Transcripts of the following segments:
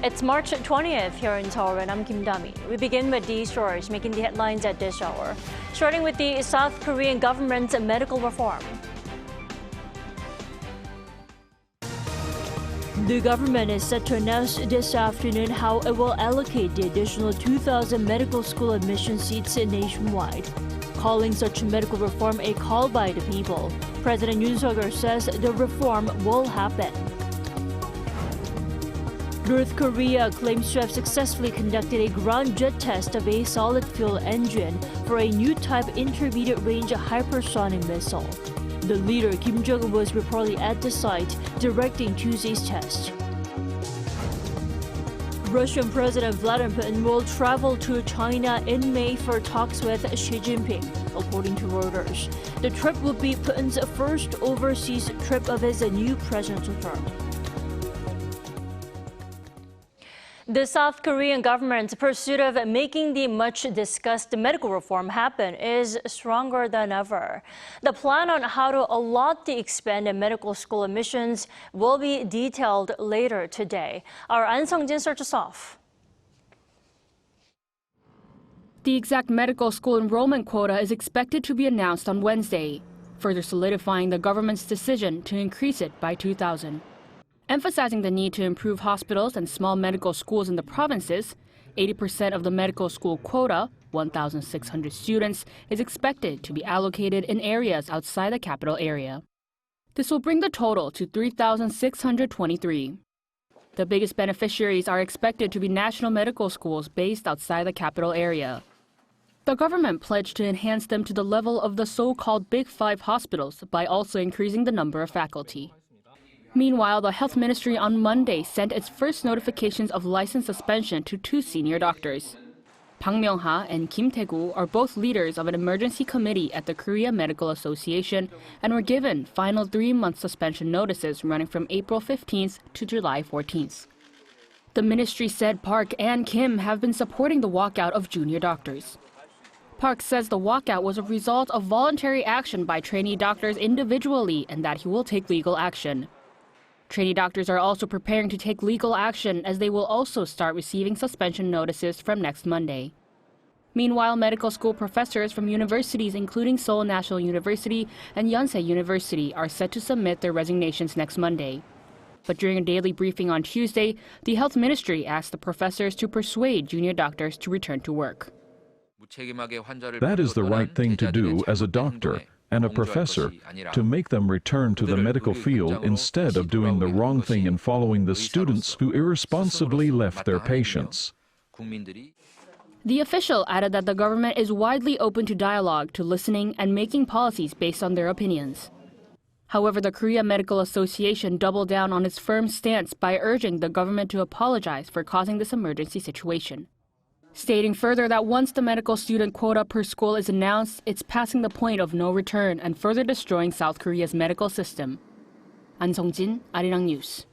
It's March 20th here in Seoul, and I'm Kim Dami. We begin with these stories making the headlines at this hour, starting with the South Korean government's medical reform. The government is set to announce this afternoon how it will allocate the additional 2,000 medical school admission seats nationwide, calling such medical reform a call by the people. President Yoon says the reform will happen. North Korea claims to have successfully conducted a ground jet test of a solid-fuel engine for a new type intermediate-range hypersonic missile. The leader, Kim Jong-un, was reportedly at the site directing Tuesday's test. Russian President Vladimir Putin will travel to China in May for talks with Xi Jinping, according to Reuters. The trip will be Putin's first overseas trip of his new presidential term. The South Korean government's pursuit of making the much-discussed medical reform happen is stronger than ever. The plan on how to allot the expanded medical school admissions will be detailed later today. Our An Sung-jin starts us off. The exact medical school enrollment quota is expected to be announced on Wednesday, further solidifying the government's decision to increase it by 2,000. Emphasizing the need to improve hospitals and small medical schools in the provinces, 80% of the medical school quota, 1,600 students, is expected to be allocated in areas outside the capital area. This will bring the total to 3,623. The biggest beneficiaries are expected to be national medical schools based outside the capital area. The government pledged to enhance them to the level of the so-called Big Five hospitals by also increasing the number of faculty. Meanwhile, the Health Ministry on Monday sent its first notifications of license suspension to two senior doctors. Bang Myung-ha and Kim Tae-gu are both leaders of an emergency committee at the Korea Medical Association and were given final 3-month suspension notices running from April 15th to July 14th. The ministry said Park and Kim have been supporting the walkout of junior doctors. Park says the walkout was a result of voluntary action by trainee doctors individually and that he will take legal action. Trainee doctors are also preparing to take legal action as they will also start receiving suspension notices from next Monday. Meanwhile, medical school professors from universities including Seoul National University and Yonsei University are set to submit their resignations next Monday. But during a daily briefing on Tuesday, the Health Ministry asked the professors to persuade junior doctors to return to work. That is the right thing to do as a doctor and a professor, to make them return to the medical field instead of doing the wrong thing and following the students who irresponsibly left their patients. The official added that the government is widely open to dialogue, to listening and making policies based on their opinions. However, the Korea Medical Association doubled down on its firm stance by urging the government to apologize for causing this emergency situation, stating further that once the medical student quota per school is announced, it's passing the point of no return and further destroying South Korea's medical system. An Sung-jin, Arirang News.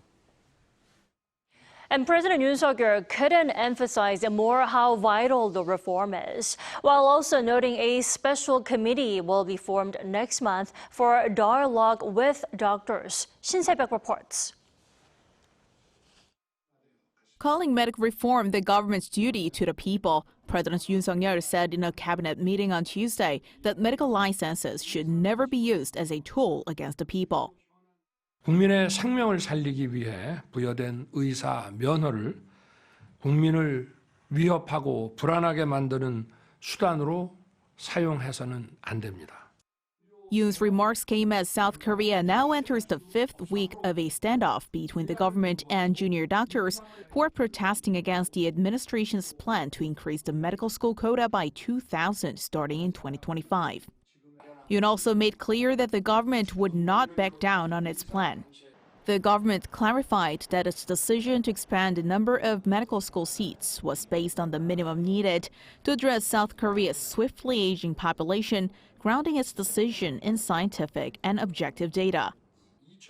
And President Yoon couldn't emphasize more how vital the reform is, while also noting a special committee will be formed next month for dialogue with doctors. Shin Se-byuk reports. Calling medical reform the government's duty to the people, President Yoon said in a cabinet meeting on Tuesday that medical licenses should never be used as a tool against the people. 국민의 생명을 살리기 위해 부여된 의사 면허를 국민을 위협하고 불안하게 만드는 수단으로 사용해서는 안 됩니다. Yoon's remarks came as South Korea now enters the 5th week of a standoff between the government and junior doctors who are protesting against the administration's plan to increase the medical school quota by 2,000 starting in 2025. Yoon also made clear that the government would not back down on its plan. The government clarified that its decision to expand the number of medical school seats was based on the minimum needed to address South Korea's swiftly aging population, grounding its decision in scientific and objective data.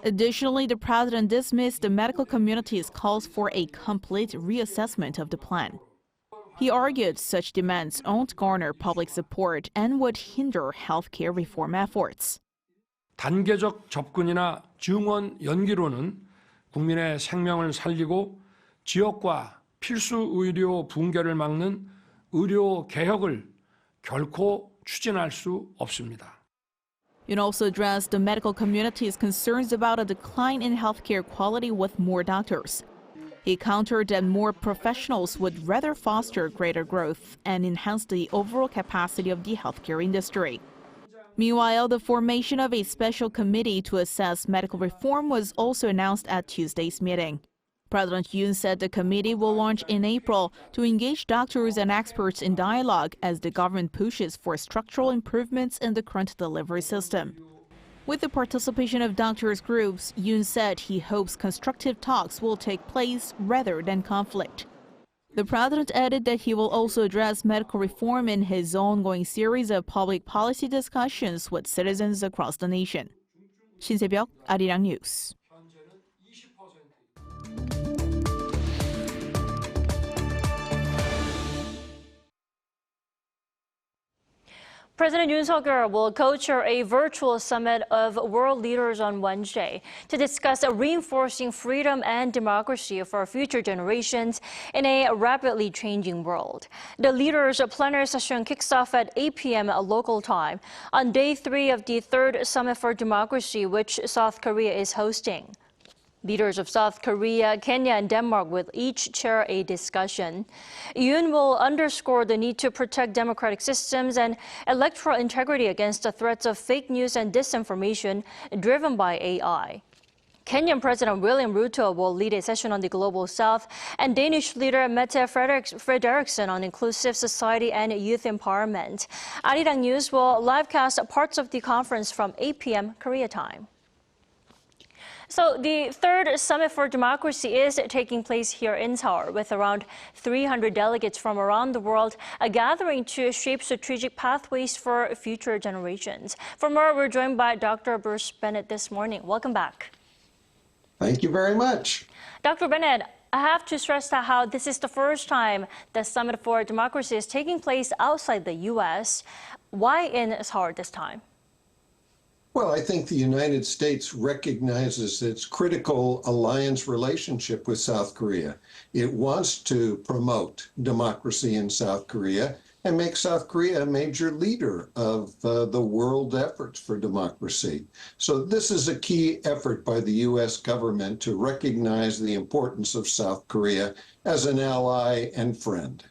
Additionally, the president dismissed the medical community's calls for a complete reassessment of the plan. He argued such demands won't garner public support and would hinder healthcare reform efforts. 단계적 접근이나 증원 연기로는 국민의 생명을 살리고 지역과 필수 의료 붕괴를 막는 의료 개혁을 결코 추진할 수 없습니다. Yoon also addressed the medical community's concerns about a decline in healthcare quality with more doctors. He countered that more professionals would rather foster greater growth and enhance the overall capacity of the healthcare industry. Meanwhile, the formation of a special committee to assess medical reform was also announced at Tuesday's meeting. President Yoon said the committee will launch in April to engage doctors and experts in dialogue as the government pushes for structural improvements in the current delivery system. With the participation of doctors' groups, Yoon said he hopes constructive talks will take place rather than conflict. The president added that he will also address medical reform in his ongoing series of public policy discussions with citizens across the nation. 신세벽, Arirang News. President Yoon Suk-yeol will co-chair a virtual summit of world leaders on Wednesday to discuss reinforcing freedom and democracy for future generations in a rapidly changing world. The leaders' plenary session kicks off at 8 p.m. local time on day 3 of the third Summit for Democracy, which South Korea is hosting. Leaders of South Korea, Kenya, and Denmark will each chair a discussion. Yoon will underscore the need to protect democratic systems and electoral integrity against the threats of fake news and disinformation driven by AI. Kenyan President William Ruto will lead a session on the Global South, and Danish leader Mette Frederiksen on inclusive society and youth empowerment. Arirang News will livecast parts of the conference from 8 p.m. Korea time. So the third Summit for Democracy is taking place here in Seoul with around 300 delegates from around the world, gathering to shape strategic pathways for future generations. For more, we're joined by Dr. Bruce Bennett this morning. Welcome back. Thank you very much. Dr. Bennett, I have to stress that how this is the first time the Summit for Democracy is taking place outside the U.S. Why in Seoul this time? Well, I think the United States recognizes its critical alliance relationship with South Korea. It wants to promote democracy in South Korea and make South Korea a major leader of the world efforts for democracy. So this is a key effort by the U.S. government to recognize the importance of South Korea as an ally and friend.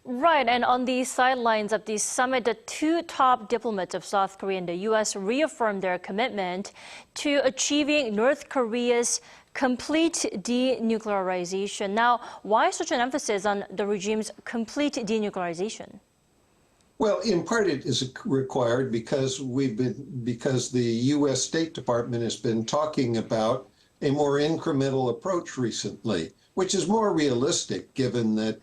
Right, and on the sidelines of the summit, the two top diplomats of South Korea and the U.S. reaffirmed their commitment to achieving North Korea's complete denuclearization. Now, why such an emphasis on the regime's complete denuclearization? Well, in part it is required because the U.S. State Department has been talking about a more incremental approach recently, which is more realistic given that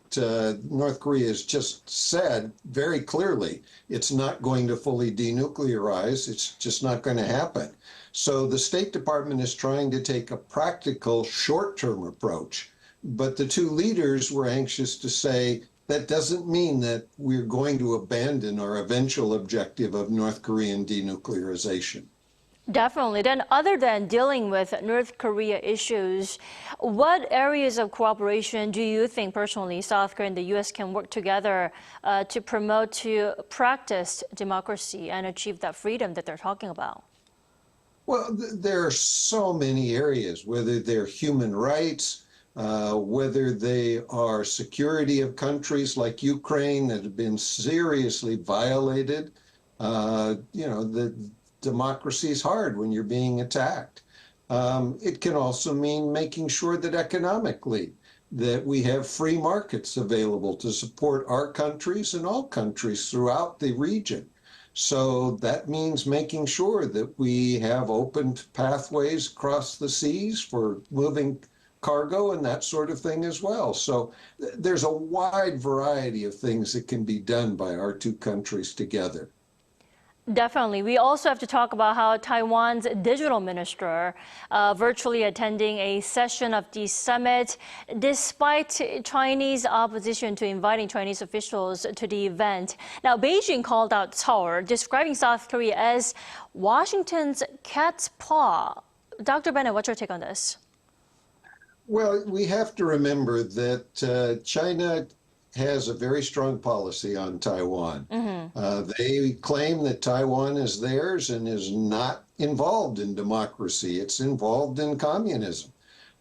North Korea has just said very clearly it's not going to fully denuclearize. It's just not going to happen. So the State Department is trying to take a practical short-term approach. But the two leaders were anxious to say that doesn't mean that we're going to abandon our eventual objective of North Korean denuclearization. Definitely. Then other than dealing with North Korea issues, what areas of cooperation do you think personally South Korea and the U.S. can work together to promote, to practice democracy and achieve that freedom that they're talking about? Well, there are so many areas, whether they're human rights, whether they are security of countries like Ukraine that have been seriously violated. The democracy is hard when you're being attacked. It can also mean making sure that economically that we have free markets available to support our countries and all countries throughout the region. So that means making sure that we have opened pathways across the seas for moving cargo and that sort of thing as well. So there's a wide variety of things that can be done by our two countries together. Definitely. We also have to talk about how Taiwan's digital minister virtually attending a session of the summit, despite Chinese opposition to inviting Chinese officials to the event. Now, Beijing called out Seoul, describing South Korea as Washington's cat's paw. Dr. Bennett, what's your take on this? Well, we have to remember that China has a very strong policy on Taiwan. They claim that Taiwan is theirs and is not involved in democracy. It's involved in communism.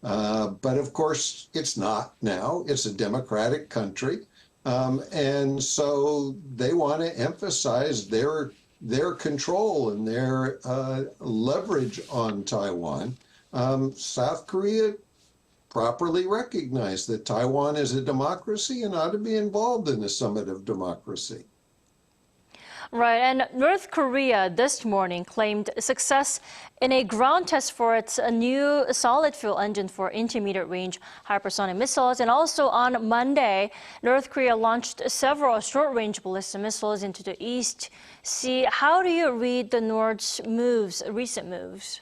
But of course, it's not now. It's a democratic country. And so they want to emphasize their control and their leverage on Taiwan. South Korea properly recognized that Taiwan is a democracy and ought to be involved in the summit of democracy. Right, and North Korea this morning claimed success in a ground test for its new solid fuel engine for intermediate range hypersonic missiles. And also on Monday, North Korea launched several short range ballistic missiles into the East Sea. How do you read the North's recent moves?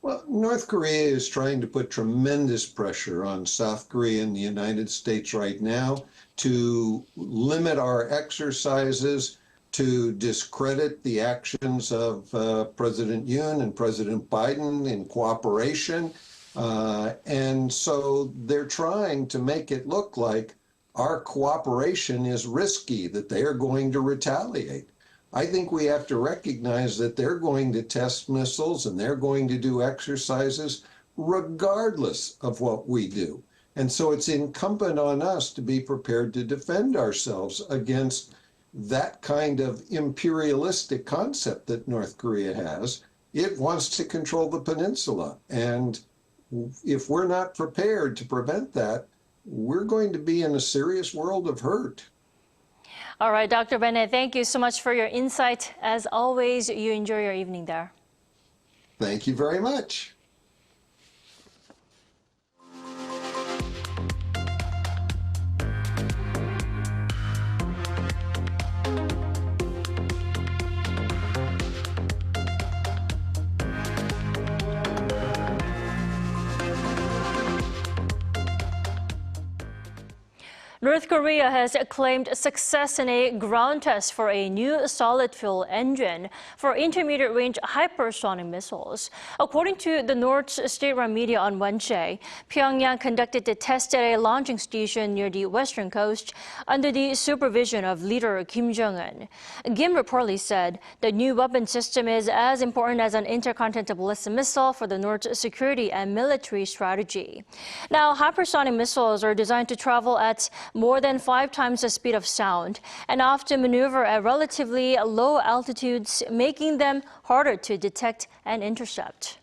Well, North Korea is trying to put tremendous pressure on South Korea and the United States right now to limit our exercises, to discredit the actions of President Yoon and President Biden in cooperation. And so they're trying to make it look like our cooperation is risky, that they are going to retaliate. I think we have to recognize that they're going to test missiles and they're going to do exercises regardless of what we do. And so it's incumbent on us to be prepared to defend ourselves against that kind of imperialistic concept that North Korea has. It wants to control the peninsula. And if we're not prepared to prevent that, we're going to be in a serious world of hurt. All right, Dr. Bennett, thank you so much for your insight. As always, you enjoy your evening there. Thank you very much. North Korea has claimed success in a ground test for a new solid fuel engine for intermediate range hypersonic missiles. According to the North's state-run media on Wednesday, Pyongyang conducted the test at a launching station near the western coast under the supervision of leader Kim Jong-un. Kim reportedly said the new weapon system is as important as an intercontinental ballistic missile for the North's security and military strategy. Now, hypersonic missiles are designed to travel at more than 5 times the speed of sound and often maneuver at relatively low altitudes, making them harder to detect and intercept.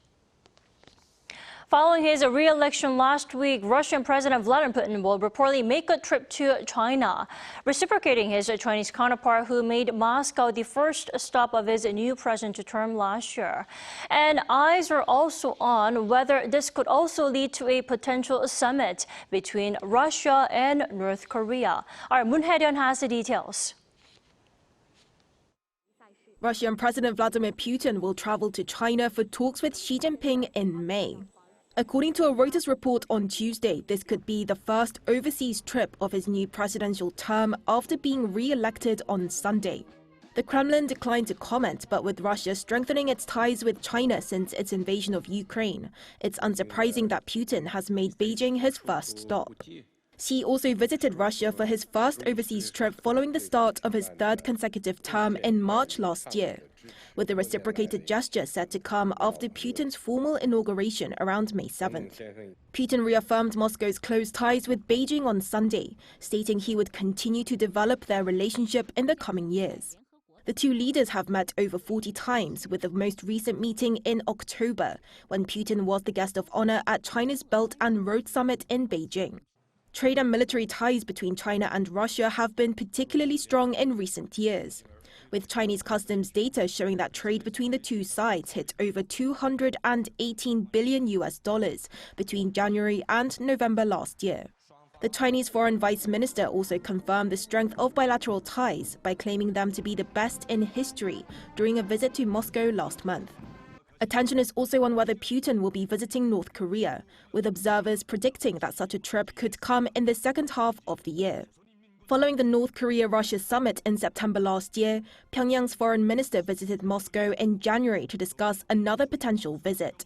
Following his re-election last week, Russian President Vladimir Putin will reportedly make a trip to China, reciprocating his Chinese counterpart who made Moscow the first stop of his new presidential term last year. And eyes are also on whether this could also lead to a potential summit between Russia and North Korea. Our Moon Hae-ryun has the details. Russian President Vladimir Putin will travel to China for talks with Xi Jinping in May. According to a Reuters report on Tuesday, this could be the first overseas trip of his new presidential term after being re-elected on Sunday. The Kremlin declined to comment, but with Russia strengthening its ties with China since its invasion of Ukraine, it's unsurprising that Putin has made Beijing his first stop. Xi also visited Russia for his first overseas trip following the start of his third consecutive term in March last year, with the reciprocated gesture set to come after Putin's formal inauguration around May 7th. Putin reaffirmed Moscow's close ties with Beijing on Sunday, stating he would continue to develop their relationship in the coming years. The two leaders have met over 40 times, with the most recent meeting in October, when Putin was the guest of honor at China's Belt and Road Summit in Beijing. Trade and military ties between China and Russia have been particularly strong in recent years, with Chinese customs data showing that trade between the two sides hit over $218 billion between January and November last year. The Chinese Foreign Vice Minister also confirmed the strength of bilateral ties by claiming them to be the best in history during a visit to Moscow last month. Attention is also on whether Putin will be visiting North Korea, with observers predicting that such a trip could come in the second half of the year. Following the North Korea-Russia summit in September last year, Pyongyang's foreign minister visited Moscow in January to discuss another potential visit.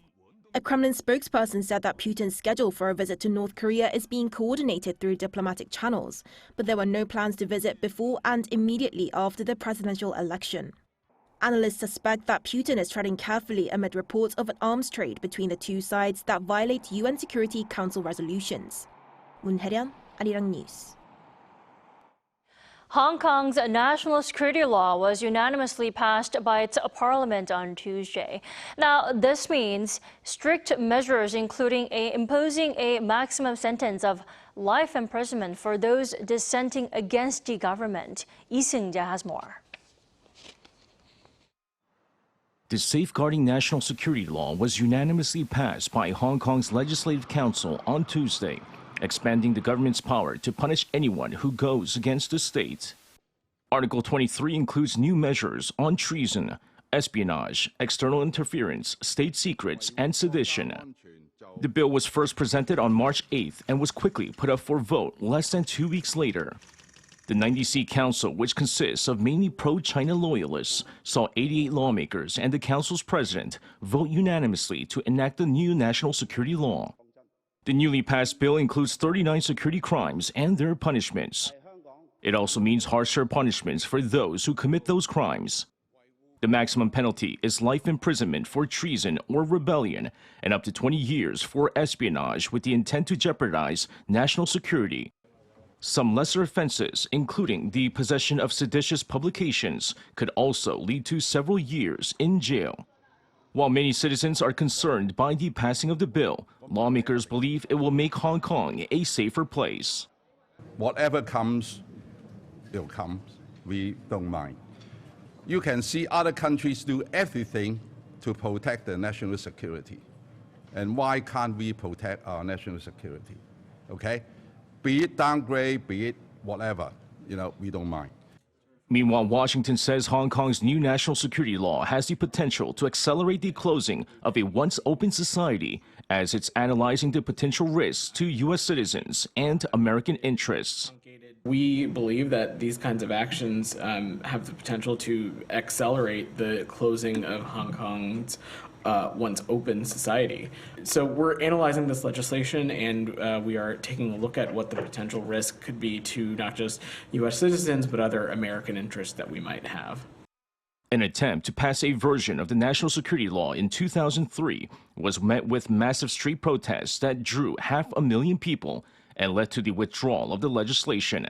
A Kremlin spokesperson said that Putin's schedule for a visit to North Korea is being coordinated through diplomatic channels, but there were no plans to visit before and immediately after the presidential election. Analysts suspect that Putin is treading carefully amid reports of an arms trade between the two sides that violate UN Security Council resolutions. 문혜련, Arirang News. Hong Kong's national security law was unanimously passed by its parliament on Tuesday. Now, this means strict measures, including imposing a maximum sentence of life imprisonment for those dissenting against the government. Lee Seung-jae has more. The Safeguarding National Security Law was unanimously passed by Hong Kong's Legislative Council on Tuesday, expanding the government's power to punish anyone who goes against the state. Article 23 includes new measures on treason, espionage, external interference, state secrets, and sedition. The bill was first presented on March 8th and was quickly put up for vote less than 2 weeks later. The 90-seat council, which consists of mainly pro-China loyalists, saw 88 lawmakers and the council's president vote unanimously to enact the new national security law. The newly passed bill includes 39 security crimes and their punishments. It also means harsher punishments for those who commit those crimes. The maximum penalty is life imprisonment for treason or rebellion and up to 20 years for espionage with the intent to jeopardize national security. Some lesser offenses, including the possession of seditious publications, could also lead to several years in jail. While many citizens are concerned by the passing of the bill, lawmakers believe it will make Hong Kong a safer place. Whatever comes, it'll come. We don't mind. You can see other countries do everything to protect their national security. And why can't we protect our national security? Okay? Be it downgrade, be it whatever, we don't mind. Meanwhile, Washington says Hong Kong's new national security law has the potential to accelerate the closing of a once open society as it's analyzing the potential risks to U.S. citizens and American interests. We believe that these kinds of actions have the potential to accelerate the closing of Hong Kong's once open society. So we're analyzing this legislation and we are taking a look at what the potential risk could be to not just U.S. citizens, but other American interests that we might have. An attempt to pass a version of the national security law in 2003 was met with massive street protests that drew 500,000 people and led to the withdrawal of the legislation.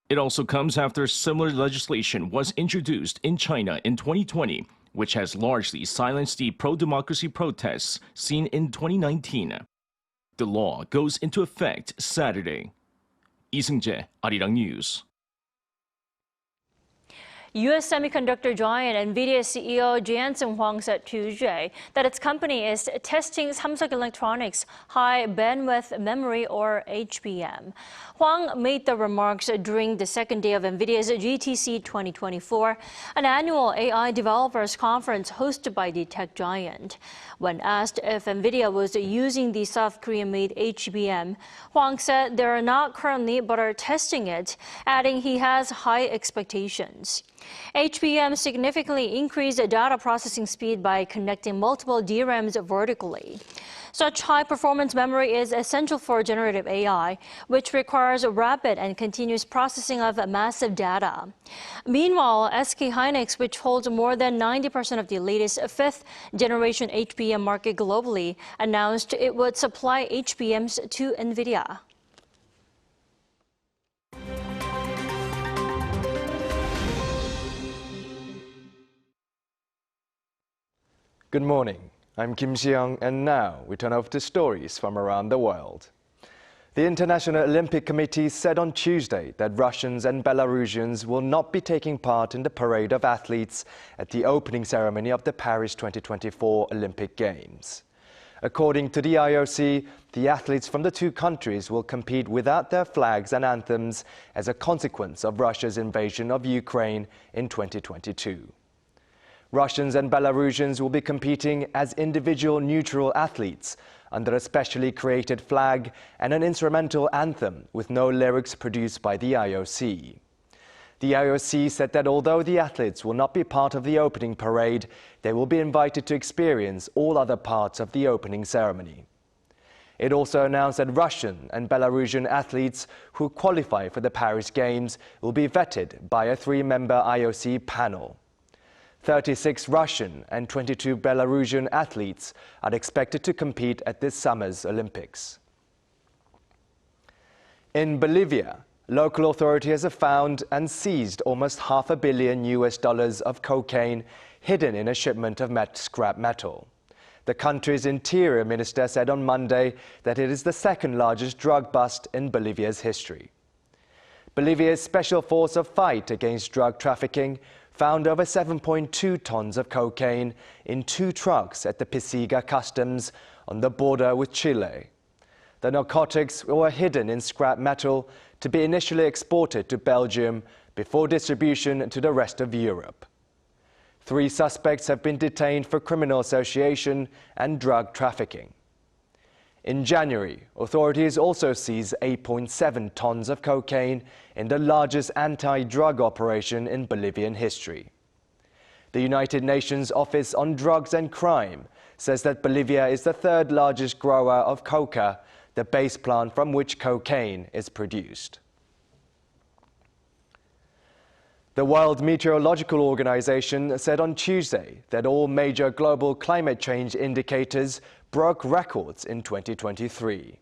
It also comes after similar legislation was introduced in China in 2020, which has largely silenced the pro-democracy protests seen in 2019. The law goes into effect Saturday. Lee Seung-jae, Arirang News. U.S. semiconductor giant Nvidia CEO Jensen Huang said Tuesday that its company is testing Samsung Electronics' high-bandwidth memory, or HBM. Huang made the remarks during the second day of Nvidia's GTC 2024, an annual AI developers conference hosted by the tech giant. When asked if Nvidia was using the South Korean-made HBM, Huang said they are not currently but are testing it, adding he has high expectations. HBM significantly increased data processing speed by connecting multiple DRAMs vertically. Such high-performance memory is essential for generative AI, which requires rapid and continuous processing of massive data. Meanwhile, SK hynix, which holds more than 90% of the latest fifth-generation HBM market globally, announced it would supply HBMs to Nvidia. Good morning. I'm Kim Si-young, and now we turn over to stories from around the world. The International Olympic Committee said on Tuesday that Russians and Belarusians will not be taking part in the parade of athletes at the opening ceremony of the Paris 2024 Olympic Games. According to the IOC, the athletes from the two countries will compete without their flags and anthems as a consequence of Russia's invasion of Ukraine in 2022. Russians and Belarusians will be competing as individual neutral athletes under a specially created flag and an instrumental anthem with no lyrics produced by the IOC. The IOC said that although the athletes will not be part of the opening parade, they will be invited to experience all other parts of the opening ceremony. It also announced that Russian and Belarusian athletes who qualify for the Paris Games will be vetted by a 3-member IOC panel. 36 Russian and 22 Belarusian athletes are expected to compete at this summer's Olympics. In Bolivia, local authorities have found and seized almost $500 million of cocaine hidden in a shipment of scrap metal. The country's interior minister said on Monday that it is the second largest drug bust in Bolivia's history. Bolivia's Special Force of Fight Against Drug Trafficking found over 7.2 tons of cocaine in 2 trucks at the Pisiga customs on the border with Chile. The narcotics were hidden in scrap metal to be initially exported to Belgium before distribution to the rest of Europe. 3 suspects have been detained for criminal association and drug trafficking. In January, authorities also seized 8.7 tons of cocaine in the largest anti-drug operation in Bolivian history. The United Nations Office on Drugs and Crime says that Bolivia is the 3rd largest grower of coca, the base plant from which cocaine is produced. The World Meteorological Organization said on Tuesday that all major global climate change indicators broke records in 2023.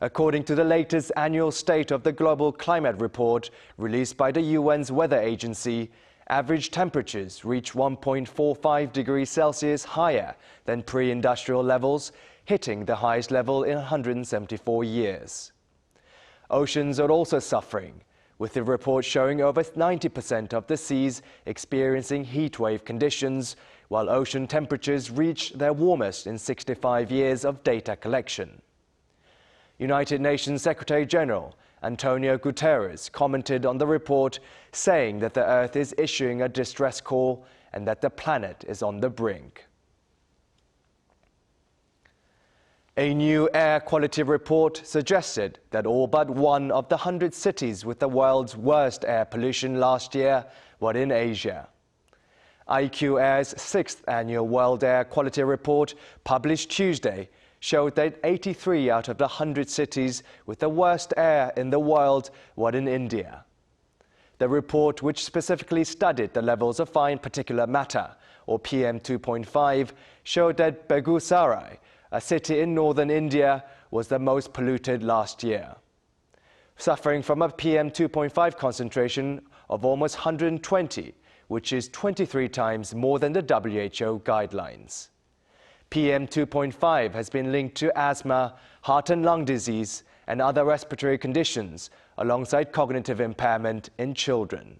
According to the latest annual State of the Global Climate Report released by the UN's weather agency, average temperatures reached 1.45 degrees Celsius higher than pre-industrial levels, hitting the highest level in 174 years. Oceans are also suffering, with the report showing over 90% of the seas experiencing heatwave conditions, while ocean temperatures reached their warmest in 65 years of data collection. United Nations Secretary-General Antonio Guterres commented on the report, saying that the Earth is issuing a distress call and that the planet is on the brink. A new air quality report suggested that all but one of the 100 cities with the world's worst air pollution last year were in Asia. IQ Air's 6th annual World Air Quality Report, published Tuesday, showed that 83 out of the 100 cities with the worst air in the world were in India. The report, which specifically studied the levels of fine particulate matter, or PM2.5, showed that Begusarai, a city in northern India, was the most polluted last year, suffering from a PM2.5 concentration of almost 120, which is 23 times more than the WHO guidelines. PM2.5 has been linked to asthma, heart and lung disease, and other respiratory conditions, alongside cognitive impairment in children.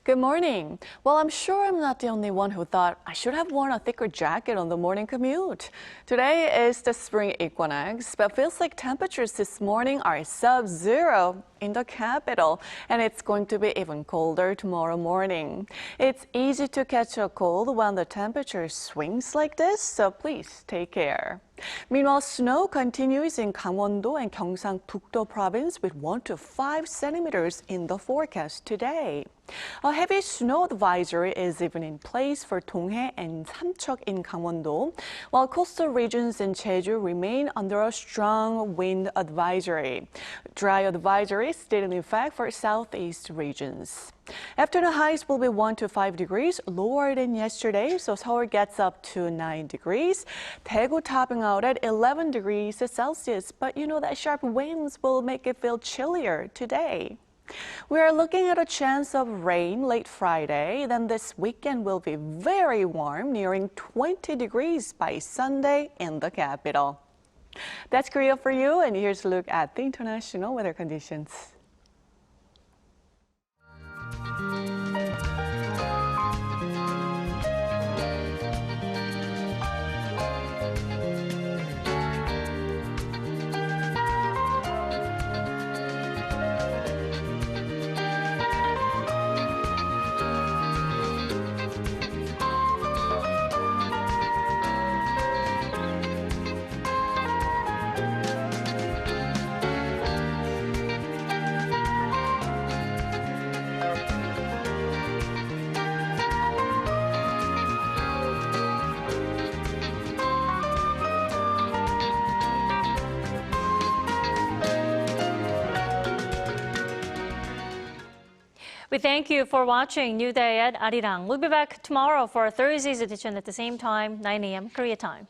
Good morning. Well, I'm sure I'm not the only one who thought I should have worn a thicker jacket on the morning commute. Today is the spring equinox, but feels like temperatures this morning are sub-zero in the capital, and it's going to be even colder tomorrow morning. It's easy to catch a cold when the temperature swings like this, so please take care. Meanwhile, snow continues in Gangwon-do and Gyeongsang-Buk-do province with 1 to 5 centimeters in the forecast today. A heavy snow advisory is even in place for Donghae and Samcheok in Gangwon-do, while coastal regions in Jeju remain under a strong wind advisory. Dry advisory stayed in effect for southeast regions. Afternoon highs will be 1 to 5 degrees lower than yesterday, so Seoul gets up to 9 degrees. Daegu topping out at 11 degrees Celsius, but you know that sharp winds will make it feel chillier today. We are looking at a chance of rain late Friday, then this weekend will be very warm, nearing 20 degrees by Sunday in the capital. That's Korea for you, and here's a look at the international weather conditions. We thank you for watching New Day at Arirang. We'll be back tomorrow for Thursday's edition at the same time, 9 a.m. Korea time.